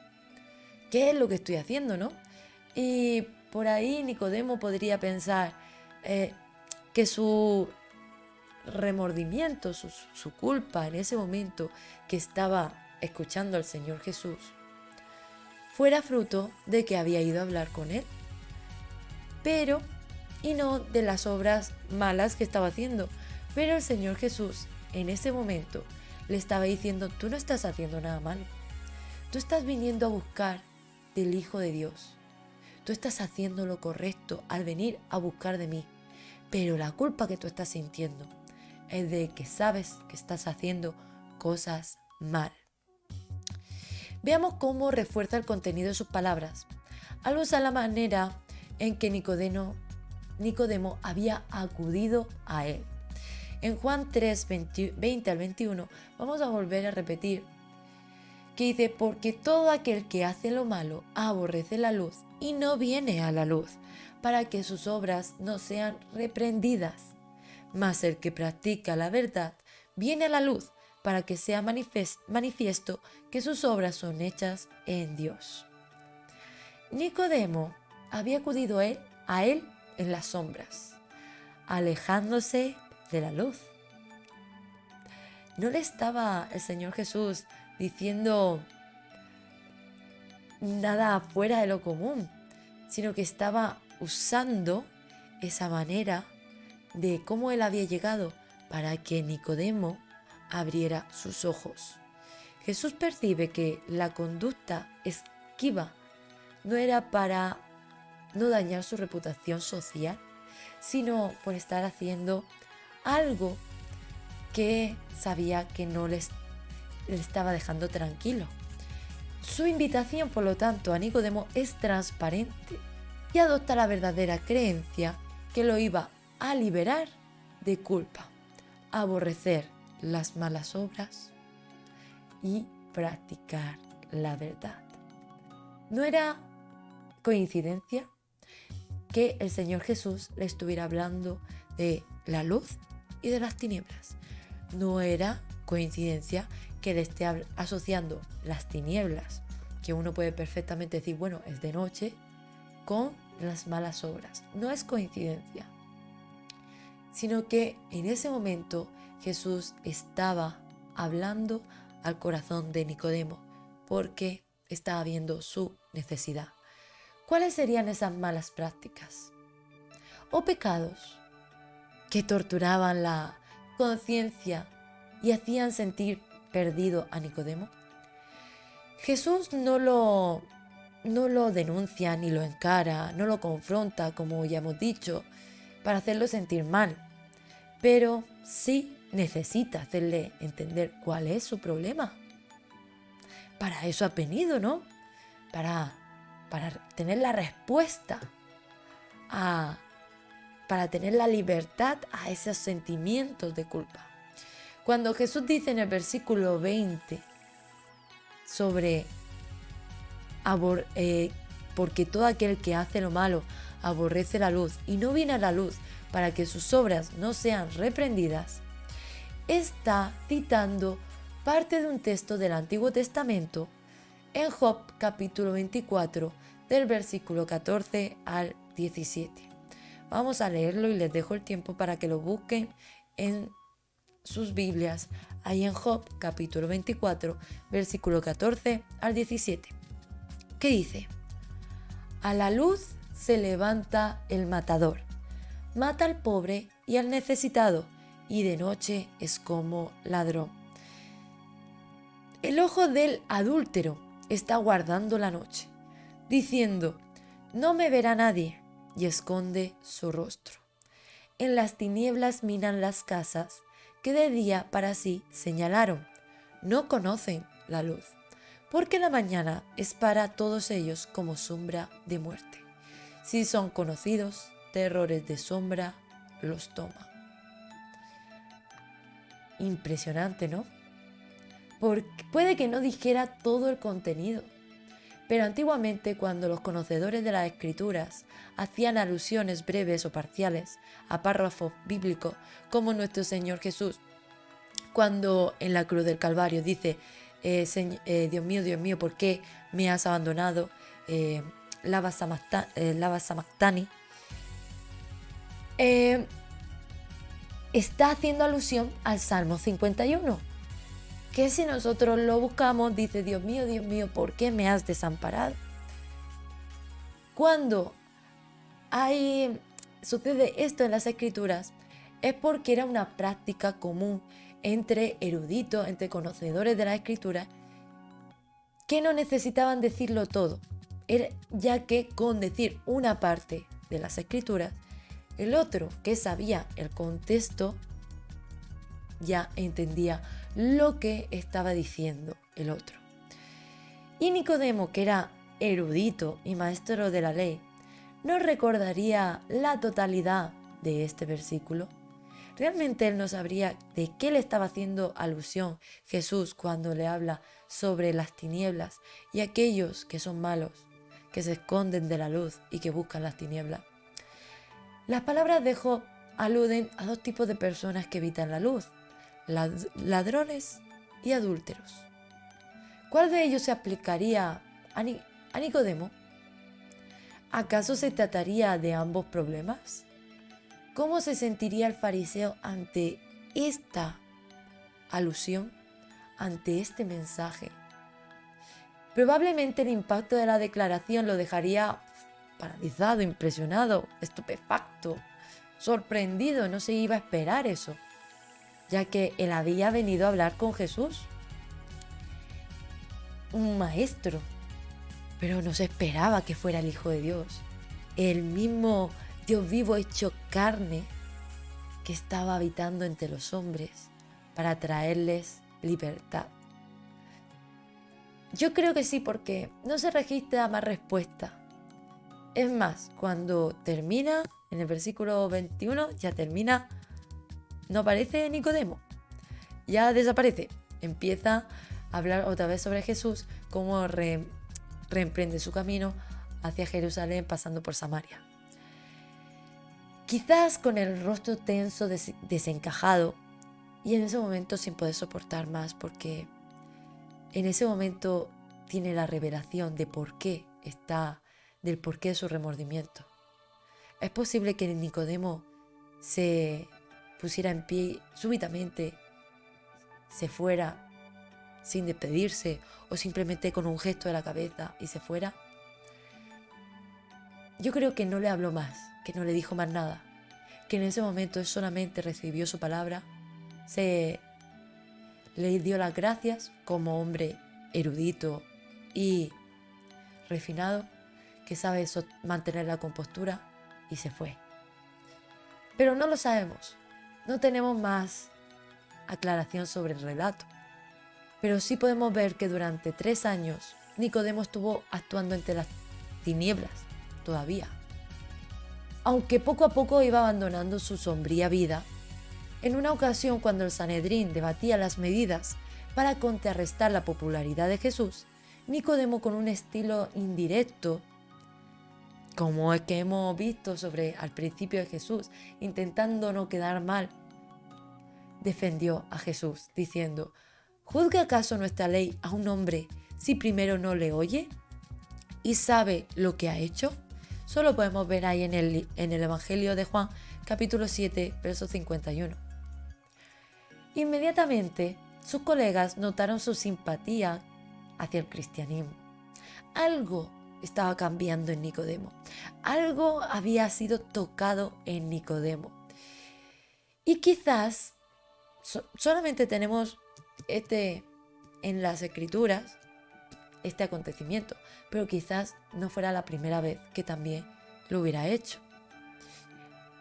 ¿Qué es lo que estoy haciendo, no? Y por ahí Nicodemo podría pensar que su remordimiento, su culpa en ese momento que estaba escuchando al Señor Jesús, fuera fruto de que había ido a hablar con él, y no de las obras malas que estaba haciendo. Pero el Señor Jesús en ese momento le estaba diciendo: tú no estás haciendo nada malo, tú estás viniendo a buscar del Hijo de Dios, tú estás haciendo lo correcto al venir a buscar de mí, pero la culpa que tú estás sintiendo es de que sabes que estás haciendo cosas mal. Veamos cómo refuerza el contenido de sus palabras, al usar la manera en que Nicodemo había acudido a él. En Juan 3, 20 al 21 vamos a volver a repetir que dice: porque todo aquel que hace lo malo aborrece la luz y no viene a la luz, para que sus obras no sean reprendidas. Mas el que practica la verdad viene a la luz, para que sea manifiesto que sus obras son hechas en Dios. Nicodemo había acudido a él en las sombras, alejándose de la luz. No le estaba el Señor Jesús diciendo nada fuera de lo común, sino que estaba usando esa manera de cómo Él había llegado para que Nicodemo abriera sus ojos. Jesús percibe que la conducta esquiva no era para no dañar su reputación social, sino por estar haciendo algo que sabía que no le estaba dejando tranquilo. Su invitación, por lo tanto, a Nicodemo es transparente y adopta la verdadera creencia que lo iba a liberar de culpa, aborrecer las malas obras y practicar la verdad. No era coincidencia que el Señor Jesús le estuviera hablando de la luz y de las tinieblas. No era coincidencia que le esté asociando las tinieblas, que uno puede perfectamente decir, bueno, es de noche, con las malas obras. No es coincidencia, sino que en ese momento Jesús estaba hablando al corazón de Nicodemo, porque estaba viendo su necesidad. ¿Cuáles serían esas malas prácticas o pecados que torturaban la conciencia y hacían sentir perdido a Nicodemo? Jesús no lo denuncia ni lo encara, no lo confronta, como ya hemos dicho, para hacerlo sentir mal, pero sí necesita hacerle entender cuál es su problema. Para eso ha venido, ¿no? Para tener la respuesta, para tener la libertad a esos sentimientos de culpa. Cuando Jesús dice en el versículo 20 sobre porque todo aquel que hace lo malo aborrece la luz y no viene a la luz para que sus obras no sean reprendidas, está citando parte de un texto del Antiguo Testamento en Job capítulo 24 del versículo 14 al 17. Vamos a leerlo y les dejo el tiempo para que lo busquen en sus Biblias, ahí en Job capítulo 24 versículo 14 al 17. ¿Qué dice? A la luz se levanta el matador, mata al pobre y al necesitado, y de noche es como ladrón. El ojo del adúltero está guardando la noche, diciendo, no me verá nadie, y esconde su rostro. En las tinieblas miran las casas que de día para sí señalaron, no conocen la luz, porque la mañana es para todos ellos como sombra de muerte. Si son conocidos, terrores de sombra los toma. Impresionante, ¿no? Porque puede que no dijera todo el contenido, pero antiguamente cuando los conocedores de las Escrituras hacían alusiones breves o parciales a párrafos bíblicos, como nuestro Señor Jesús, cuando en la cruz del Calvario dice, Dios mío, ¿por qué me has abandonado? Lava Sabactani. Está haciendo alusión al Salmo 51, que si nosotros lo buscamos, dice, Dios mío, ¿por qué me has desamparado? Cuando sucede esto en las Escrituras, es porque era una práctica común entre eruditos, entre conocedores de la Escritura, que no necesitaban decirlo todo, ya que con decir una parte de las Escrituras, el otro que sabía el contexto ya entendía lo que estaba diciendo el otro. Y Nicodemo, que era erudito y maestro de la ley, no recordaría la totalidad de este versículo. Realmente él no sabría de qué le estaba haciendo alusión Jesús cuando le habla sobre las tinieblas y aquellos que son malos, que se esconden de la luz y que buscan las tinieblas. Las palabras de Job aluden a dos tipos de personas que evitan la luz, ladrones y adúlteros. ¿Cuál de ellos se aplicaría a Nicodemo? ¿Acaso se trataría de ambos problemas? ¿Cómo se sentiría el fariseo ante esta alusión, ante este mensaje? Probablemente el impacto de la declaración lo dejaría paralizado, impresionado, estupefacto, sorprendido. No se iba a esperar eso, ya que él había venido a hablar con Jesús, un maestro, pero no se esperaba que fuera el Hijo de Dios, el mismo Dios vivo hecho carne que estaba habitando entre los hombres para traerles libertad. Yo creo que sí, porque no se registra más respuesta. Es más, cuando termina, en el versículo 21, ya termina, no aparece Nicodemo, ya desaparece. Empieza a hablar otra vez sobre Jesús, cómo reemprende su camino hacia Jerusalén pasando por Samaria. Quizás con el rostro tenso, desencajado, y en ese momento sin poder soportar más, porque en ese momento tiene la revelación de del porqué de su remordimiento. Es posible que Nicodemo se pusiera en pie súbitamente, se fuera sin despedirse o simplemente con un gesto de la cabeza y se fuera. Yo creo que no le habló más, que no le dijo más nada, que en ese momento él solamente recibió su palabra, le dio las gracias como hombre erudito y refinado, que sabe mantener la compostura, y se fue. Pero no lo sabemos, no tenemos más aclaración sobre el relato. Pero sí podemos ver que durante 3 años Nicodemo estuvo actuando entre las tinieblas todavía. Aunque poco a poco iba abandonando su sombría vida, en una ocasión cuando el Sanedrín debatía las medidas para contrarrestar la popularidad de Jesús, Nicodemo, con un estilo indirecto, como el que hemos visto al principio de Jesús, intentando no quedar mal, defendió a Jesús diciendo: ¿juzga acaso nuestra ley a un hombre si primero no le oye y sabe lo que ha hecho? Solo podemos ver ahí en el Evangelio de Juan, capítulo 7, verso 51. Inmediatamente, sus colegas notaron su simpatía hacia el cristianismo. Algo estaba cambiando en Nicodemo. Algo había sido tocado en Nicodemo. Y quizás solamente tenemos en las Escrituras este acontecimiento, pero quizás no fuera la primera vez que también lo hubiera hecho.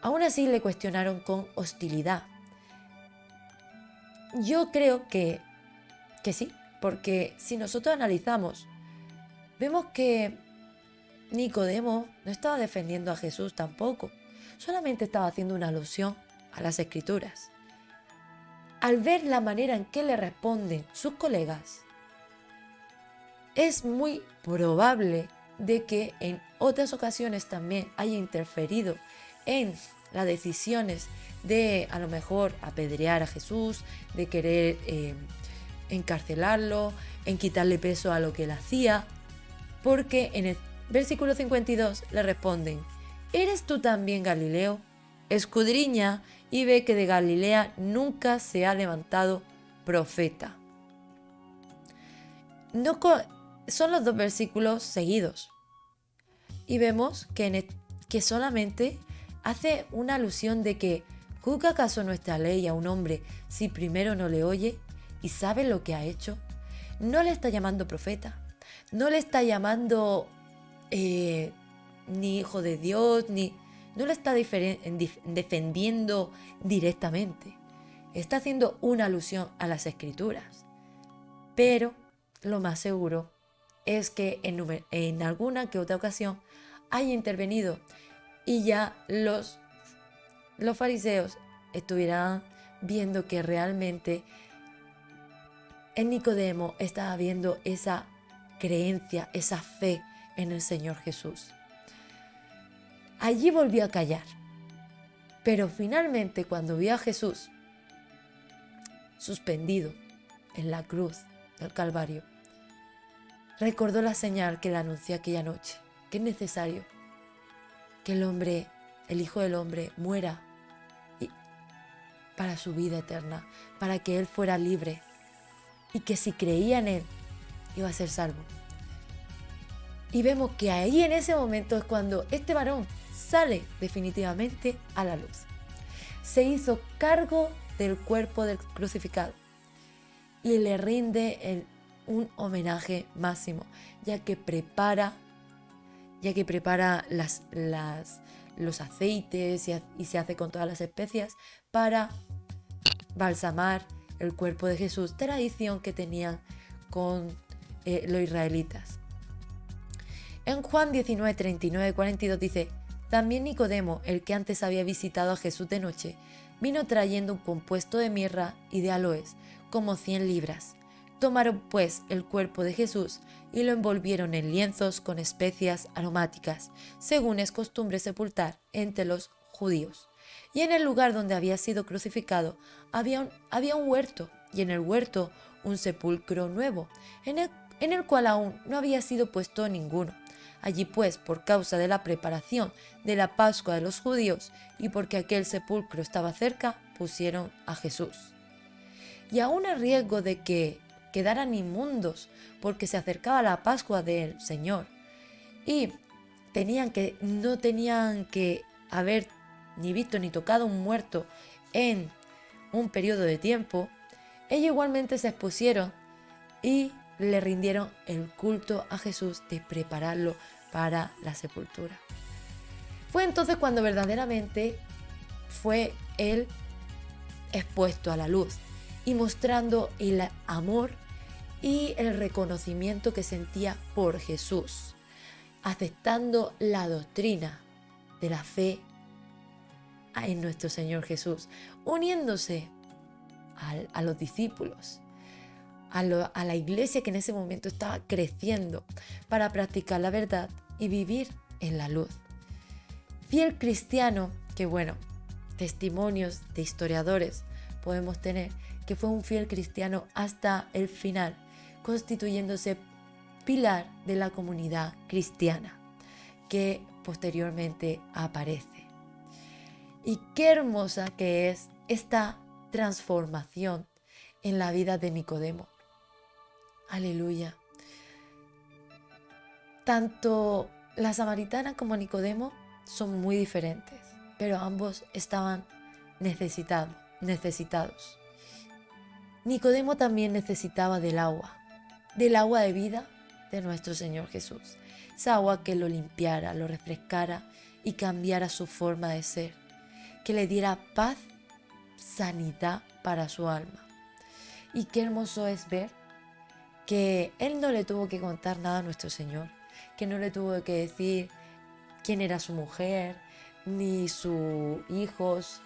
Aún así le cuestionaron con hostilidad. Yo creo que sí, porque si nosotros analizamos, vemos que Nicodemo no estaba defendiendo a Jesús tampoco, solamente estaba haciendo una alusión a las Escrituras. Al ver la manera en que le responden sus colegas, es muy probable de que en otras ocasiones también haya interferido en las decisiones de a lo mejor apedrear a Jesús, de querer encarcelarlo, en quitarle peso a lo que él hacía, porque en el versículo 52 le responden: ¿eres tú también Galileo? Escudriña y ve que de Galilea nunca se ha levantado profeta. Son los 2 versículos seguidos y vemos que solamente hace una alusión de que ¿juzga acaso nuestra ley a un hombre si primero no le oye y sabe lo que ha hecho? No le está llamando profeta, no le está llamando ni hijo de Dios, no le está defendiendo directamente. Está haciendo una alusión a las Escrituras. Pero lo más seguro es que en alguna que otra ocasión haya intervenido y ya los fariseos estuvieran viendo que realmente en Nicodemo estaba viendo esa creencia, esa fe en el Señor Jesús. Allí volvió a callar, pero finalmente cuando vio a Jesús suspendido en la cruz del Calvario, recordó la señal que le anunció aquella noche, que es necesario que el Hijo del Hombre, muera para su vida eterna, para que él fuera libre y que si creía en él iba a ser salvo. Y vemos que ahí en ese momento es cuando este varón sale definitivamente a la luz. Se hizo cargo del cuerpo del crucificado y le rinde un homenaje máximo, ya que prepara los aceites y se hace con todas las especias para balsamar el cuerpo de Jesús, tradición que tenían con los israelitas. En Juan 19, 39, 42 dice: también Nicodemo, el que antes había visitado a Jesús de noche, vino trayendo un compuesto de mirra y de aloes, como 100 libras. Tomaron pues el cuerpo de Jesús y lo envolvieron en lienzos con especias aromáticas, según es costumbre sepultar entre los judíos. Y en el lugar donde había sido crucificado había un huerto, y en el huerto un sepulcro nuevo, en el cual aún no había sido puesto ninguno. Allí pues, por causa de la preparación de la Pascua de los judíos y porque aquel sepulcro estaba cerca, pusieron a Jesús. Y aún a riesgo de que quedaran inmundos, porque se acercaba la Pascua del Señor y no tenían que haber ni visto ni tocado un muerto en un periodo de tiempo, ellos igualmente se expusieron y le rindieron el culto a Jesús de prepararlo para la sepultura. Fue entonces cuando verdaderamente fue él expuesto a la luz y mostrando el amor y el reconocimiento que sentía por Jesús, aceptando la doctrina de la fe en nuestro Señor Jesús, uniéndose a los discípulos, a la iglesia que en ese momento estaba creciendo para practicar la verdad y vivir en la luz. Fiel cristiano, que bueno, testimonios de historiadores podemos tener, que fue un fiel cristiano hasta el final, constituyéndose pilar de la comunidad cristiana que posteriormente aparece. Y qué hermosa que es esta transformación en la vida de Nicodemo. Aleluya. Tanto la samaritana como Nicodemo son muy diferentes, pero ambos estaban necesitados. Nicodemo también necesitaba del agua de vida de nuestro Señor Jesús. Esa agua que lo limpiara, lo refrescara y cambiara su forma de ser, que le diera paz, sanidad para su alma. Y qué hermoso es ver que él no le tuvo que contar nada a nuestro Señor, que no le tuvo que decir quién era su mujer, ni sus hijos,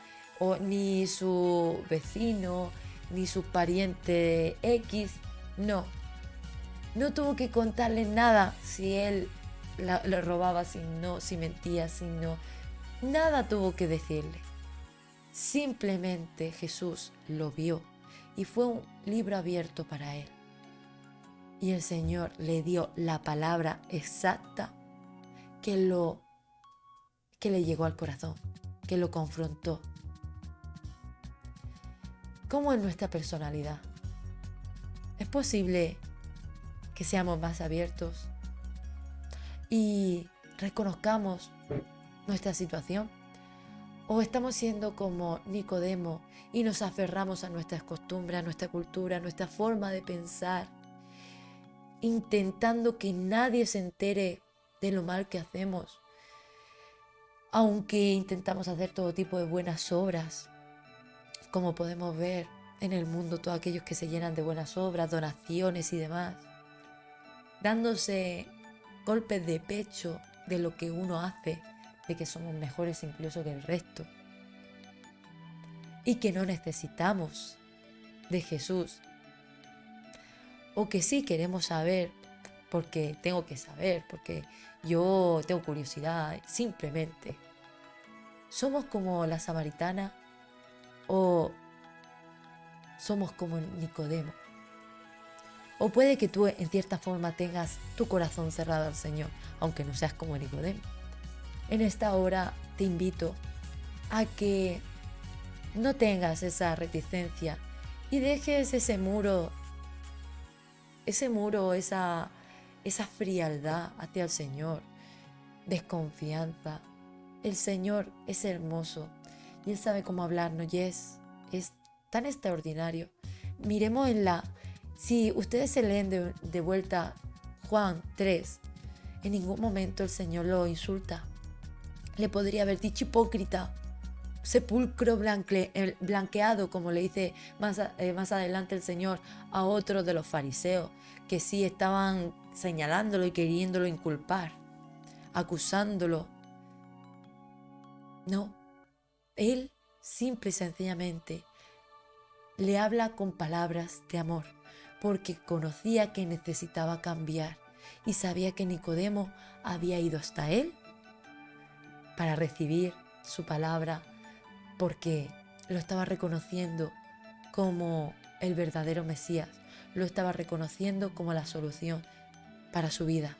ni su vecino, ni su pariente X. No tuvo que contarle nada si él le robaba, si mentía, nada tuvo que decirle. Simplemente Jesús lo vio y fue un libro abierto para él. Y el Señor le dio la palabra exacta que le llegó al corazón, que lo confrontó. ¿Cómo es nuestra personalidad? ¿Es posible que seamos más abiertos y reconozcamos nuestra situación? ¿O estamos siendo como Nicodemo y nos aferramos a nuestras costumbres, a nuestra cultura, a nuestra forma de pensar, intentando que nadie se entere de lo mal que hacemos, aunque intentamos hacer todo tipo de buenas obras, como podemos ver en el mundo, todos aquellos que se llenan de buenas obras, donaciones y demás, dándose golpes de pecho de lo que uno hace, de que somos mejores incluso que el resto, y que no necesitamos de Jesús, o que sí queremos saber porque tengo que saber, porque yo tengo curiosidad, simplemente. ¿Somos como la samaritana o somos como Nicodemo? O puede que tú en cierta forma tengas tu corazón cerrado al Señor, aunque no seas como Nicodemo. En esta hora te invito a que no tengas esa reticencia y dejes ese muro, esa frialdad hacia el Señor, desconfianza. El Señor es hermoso y Él sabe cómo hablarnos y es tan extraordinario. Miremos si ustedes se leen de vuelta Juan 3, en ningún momento el Señor lo insulta. Le podría haber dicho hipócrita, sepulcro blanqueado, como le dice más adelante el Señor a otros de los fariseos, que sí estaban señalándolo y queriéndolo inculpar, acusándolo. No, Él simple y sencillamente le habla con palabras de amor, porque conocía que necesitaba cambiar y sabía que Nicodemo había ido hasta Él para recibir su palabra, porque lo estaba reconociendo como el verdadero Mesías, lo estaba reconociendo como la solución para su vida.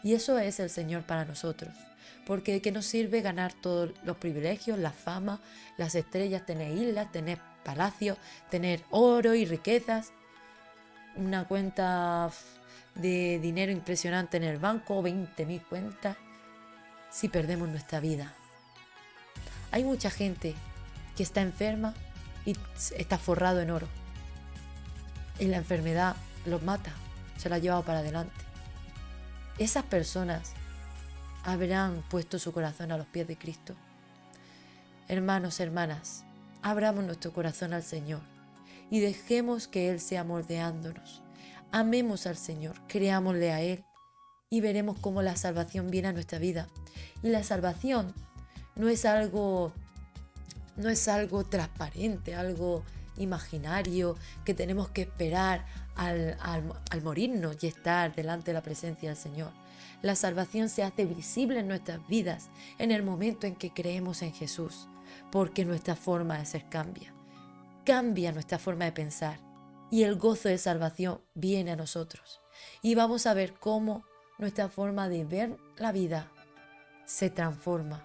Y eso es el Señor para nosotros, porque ¿de qué nos sirve ganar todos los privilegios, la fama, las estrellas, tener islas, tener palacios, tener oro y riquezas, una cuenta de dinero impresionante en el banco, 20.000 cuentas, si perdemos nuestra vida? Hay mucha gente que está enferma y está forrado en oro, y la enfermedad los mata, se la ha llevado para adelante. Esas personas habrán puesto su corazón a los pies de Cristo. Hermanos, hermanas, abramos nuestro corazón al Señor y dejemos que Él sea moldeándonos. Amemos al Señor, creámosle a Él y veremos cómo la salvación viene a nuestra vida. Y la salvación no es algo transparente, algo imaginario que tenemos que esperar al morirnos y estar delante de la presencia del Señor. La salvación se hace visible en nuestras vidas en el momento en que creemos en Jesús, porque nuestra forma de ser cambia nuestra forma de pensar y el gozo de salvación viene a nosotros. Y vamos a ver cómo nuestra forma de ver la vida se transforma.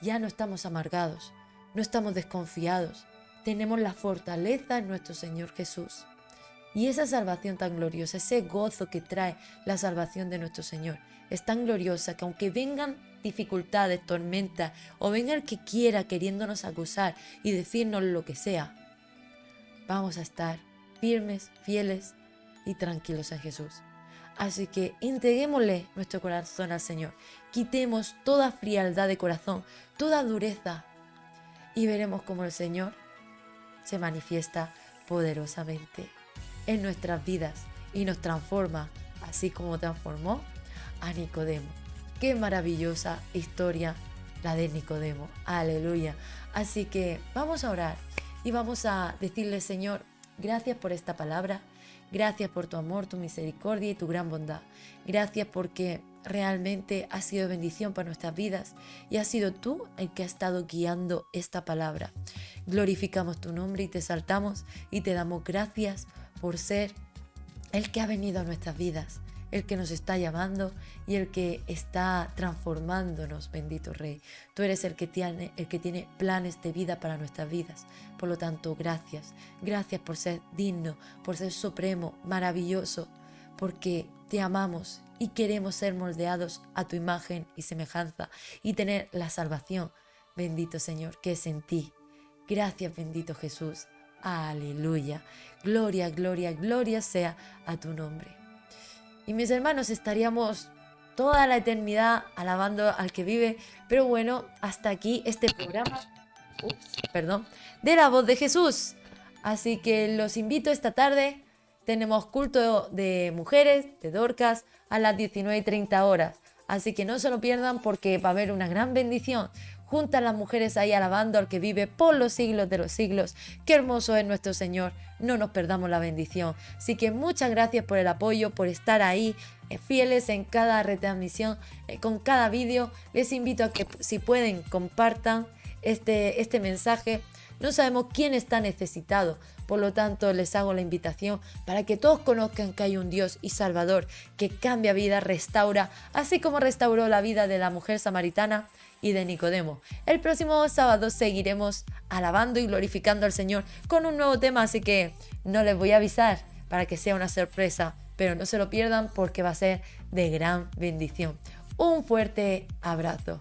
Ya no estamos amargados, no estamos desconfiados, tenemos la fortaleza en nuestro Señor Jesús. Y esa salvación tan gloriosa, ese gozo que trae la salvación de nuestro Señor, es tan gloriosa que aunque vengan dificultades, tormentas, o venga el que quiera queriéndonos acusar y decirnos lo que sea, vamos a estar firmes, fieles y tranquilos en Jesús. Así que entreguémosle nuestro corazón al Señor, quitemos toda frialdad de corazón, toda dureza, y veremos cómo el Señor se manifiesta poderosamente en nuestras vidas y nos transforma, así como transformó a Nicodemo. Qué maravillosa historia la de Nicodemo. Aleluya. Así que vamos a orar y vamos a decirle: Señor, gracias por esta palabra, gracias por tu amor, tu misericordia y tu gran bondad. Gracias porque realmente ha sido bendición para nuestras vidas y has sido tú el que ha estado guiando esta palabra. Glorificamos tu nombre y te exaltamos y te damos gracias por ser el que ha venido a nuestras vidas, el que nos está llamando y el que está transformándonos, bendito Rey. Tú eres el que tiene planes de vida para nuestras vidas. Por lo tanto, gracias. Gracias por ser digno, por ser supremo, maravilloso, porque te amamos y queremos ser moldeados a tu imagen y semejanza y tener la salvación, bendito Señor, que es en ti. Gracias, bendito Jesús. Aleluya. Gloria, gloria, gloria sea a tu nombre. Y mis hermanos, estaríamos toda la eternidad alabando al que vive, pero bueno, hasta aquí este programa, de la voz de Jesús. Así que los invito esta tarde, tenemos culto de mujeres, de Dorcas, a las 19:30. Así que no se lo pierdan porque va a haber una gran bendición. Juntas las mujeres ahí alabando al que vive por los siglos de los siglos. Qué hermoso es nuestro Señor. No nos perdamos la bendición. Así que muchas gracias por el apoyo, por estar ahí fieles en cada retransmisión, con cada vídeo. Les invito a que si pueden compartan este mensaje no sabemos quién está necesitado. Por lo tanto, les hago la invitación para que todos conozcan que hay un Dios y Salvador que cambia vida, restaura, así como restauró la vida de la mujer samaritana y de Nicodemo. El próximo sábado seguiremos alabando y glorificando al Señor con un nuevo tema, así que no les voy a avisar para que sea una sorpresa, pero no se lo pierdan porque va a ser de gran bendición. Un fuerte abrazo.